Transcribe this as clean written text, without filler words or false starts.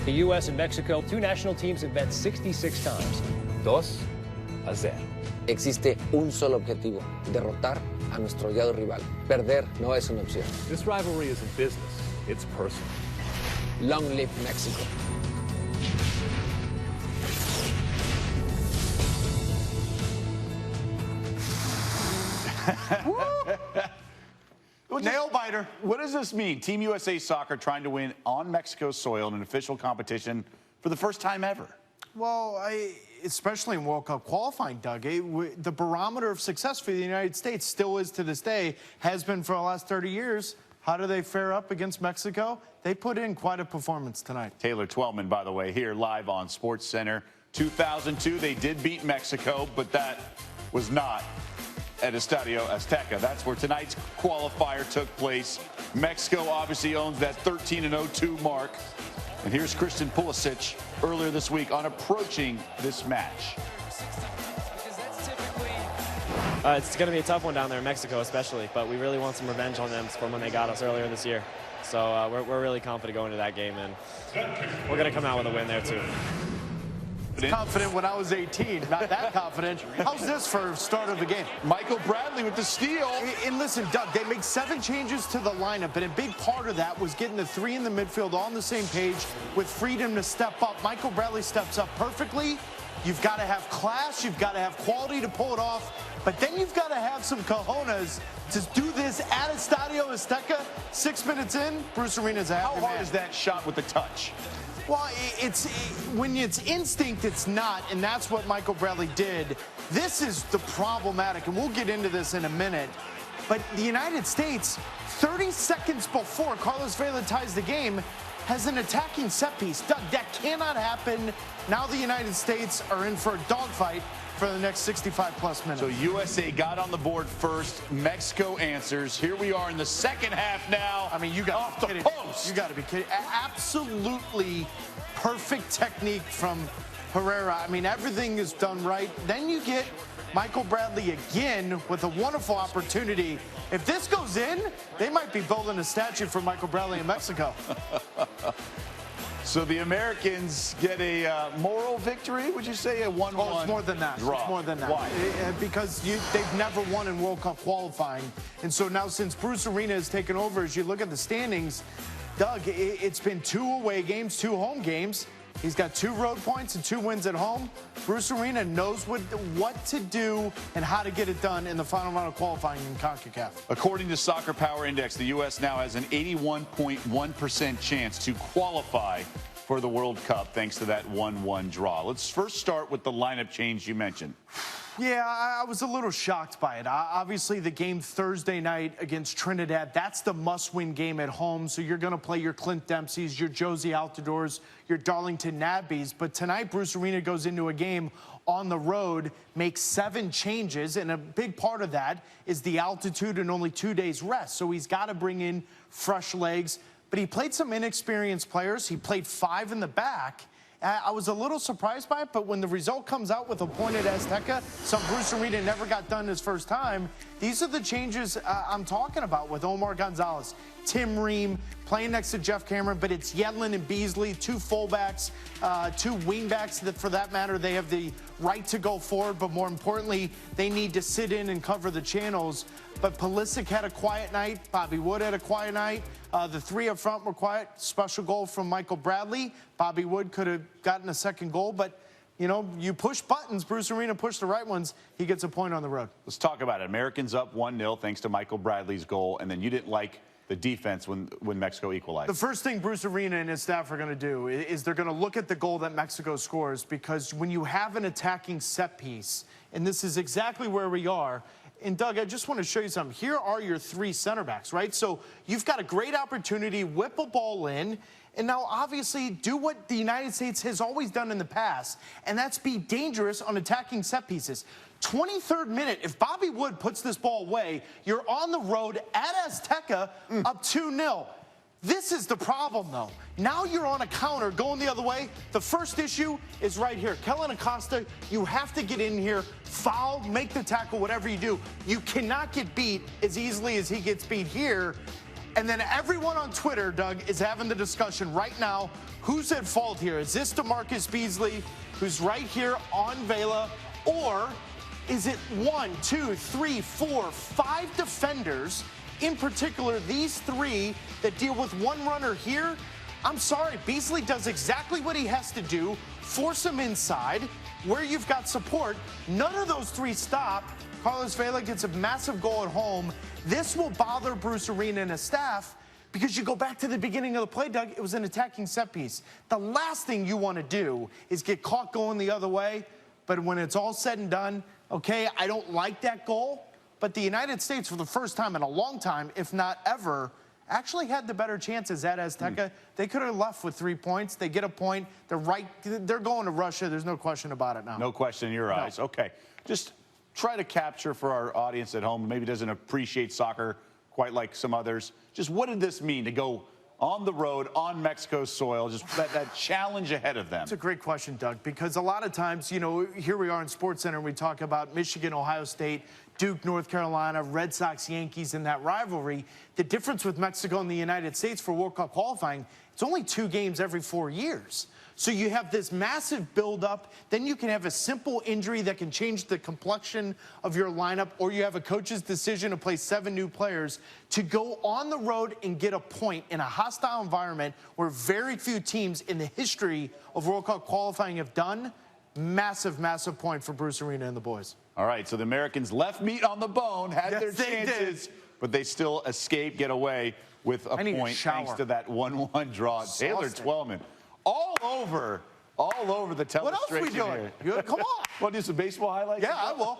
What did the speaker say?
The U.S. and Mexico, two national teams have met 66 times. 2-0. Existe un solo objetivo, derrotar a nuestro odiado rival. Perder no es una opción. This rivalry isn't business, it's personal. Long live Mexico. Nail biter. What does this mean? Team USA Soccer trying to win on Mexico's soil in an official competition for the first time ever. Well, especially in World Cup qualifying, Doug, the barometer of success for the United States still is to this day, has been for the last 30 years. How do they fare up against Mexico? They put in quite a performance tonight. Taylor Twellman, by the way, here live on SportsCenter. 2002, they did beat Mexico, but that was not at Estadio Azteca. That's where tonight's qualifier took place. Mexico obviously owns that 13-2 mark. And here's Christian Pulisic earlier this week on approaching this match. It's going to be a tough one down there in Mexico especially, but we really want some revenge on them from when they got us earlier this year. So we're really confident going into that game, and we're going to come out with a win there too. Confident when I was 18, not that confident. How's this for start of the game? Michael Bradley with the steal. And listen, Doug, they make 7 changes to the lineup, and a big part of that was getting the 3 in the midfield on the same page with freedom to step up. Michael Bradley steps up perfectly. You've got to have class, you've got to have quality to pull it off, but then you've got to have some cojones to do this at Estadio Azteca. 6 minutes in, Bruce Arena's a happy man. How hard is that shot with the touch? Well, when it's instinct, it's not, and that's what Michael Bradley did. This is the problematic, and we'll get into this in a minute. But the United States, 30 seconds before Carlos Vela ties the game, has an attacking set piece. Doug, that cannot happen. Now the United States are in for a dogfight for the next 65-plus minutes. So USA got on the board first. Mexico answers. Here we are in the second half now. I mean, you got off to the be kidding. post. You got to be kidding. Absolutely perfect technique from Herrera. I mean, everything is done right. Then you get Michael Bradley again with a wonderful opportunity. If this goes in, they might be building a statue for Michael Bradley in Mexico. So the Americans get a moral victory, would you say? A 1-1 Oh, it's more than that. draw. It's more than that. Why? Because they've never won in World Cup qualifying. And so now since Bruce Arena has taken over, as you look at the standings, Doug, it's been 2 away games, 2 home games. He's got 2 road points and 2 wins at home. Bruce Arena knows what to do and how to get it done in the final round of qualifying in CONCACAF. According to Soccer Power Index, the U.S. now has an 81.1% chance to qualify for the World Cup thanks to that 1-1 draw. Let's first start with the lineup change you mentioned. Yeah, I was a little shocked by it. Obviously, the game Thursday night against Trinidad, that's the must-win game at home. So you're going to play your Clint Dempseys, your Josie Altidores, your Darlington Nabbies. But tonight, Bruce Arena goes into a game on the road, makes 7 changes, and a big part of that is the altitude and only 2 days rest. So he's got to bring in fresh legs. But he played some inexperienced players. He played 5 in the back. I was a little surprised by it, but when the result comes out with a point at Azteca, some Bruce Arena never got done his first time, these are the changes I'm talking about with Omar Gonzalez, Tim Ream, playing next to Jeff Cameron, but it's Yedlin and Beasley, 2 fullbacks, 2 wingbacks that, for that matter, they have the right to go forward, but more importantly, they need to sit in and cover the channels. But Pulisic had a quiet night. Bobby Wood had a quiet night. The 3 up front were quiet. Special goal from Michael Bradley. Bobby Wood could have gotten a second goal, but you know, you push buttons. Bruce Arena pushed the right ones. He gets a point on the road. Let's talk about it. Americans up 1-0 thanks to Michael Bradley's goal, and then you didn't like the defense when Mexico equalized. The first thing Bruce Arena and his staff are going to do is they're going to look at the goal that Mexico scores, because when you have an attacking set piece, and this is exactly where we are. And Doug, I just want to show you something. Here are your 3 center backs, right? So you've got a great opportunity, whip a ball in, and now obviously do what the United States has always done in the past, and that's be dangerous on attacking set pieces. 23rd minute, if Bobby Wood puts this ball away, you're on the road at Azteca up 2-0. This is the problem, though. Now you're on a counter going the other way. The first issue is right here. Kellen Acosta, you have to get in here, foul, make the tackle, whatever you do. You cannot get beat as easily as he gets beat here. And then everyone on Twitter, Doug, is having the discussion right now. Who's at fault here? Is this DeMarcus Beasley, who's right here on Vela, or is it 1, 2, 3, 4, 5 defenders, in particular these 3 that deal with one runner here? I'm sorry, Beasley does exactly what he has to do, force him inside, where you've got support. None of those 3 stop. Carlos Vela gets a massive goal at home. This will bother Bruce Arena and his staff because you go back to the beginning of the play, Doug, it was an attacking set piece. The last thing you want to do is get caught going the other way, but when it's all said and done, okay, I don't like that goal, but the United States, for the first time in a long time, if not ever, actually had the better chances at Azteca. They could have left with 3 points. They get a point. They're going to Russia. There's no question about it now. No question in your eyes. Okay. Just try to capture for our audience at home, maybe doesn't appreciate soccer quite like some others. Just what did this mean to go on the road, on Mexico's soil, just that challenge ahead of them? It's a great question, Doug, because a lot of times, you know, here we are in SportsCenter, and we talk about Michigan, Ohio State, Duke, North Carolina, Red Sox, Yankees, and that rivalry. The difference with Mexico and the United States for World Cup qualifying, it's only 2 games every 4 years. So you have this massive buildup, then you can have a simple injury that can change the complexion of your lineup, or you have a coach's decision to play 7 new players to go on the road and get a point in a hostile environment where very few teams in the history of World Cup qualifying have done. Massive, massive point for Bruce Arena and the boys. All right, so the Americans left meat on the bone, had their chances, but they still escaped, get away with a point thanks to that 1-1 draw. Taylor Twellman. All over the telestration. What else are we doing? Here. Come on. Want to do some baseball highlights? Yeah, I will.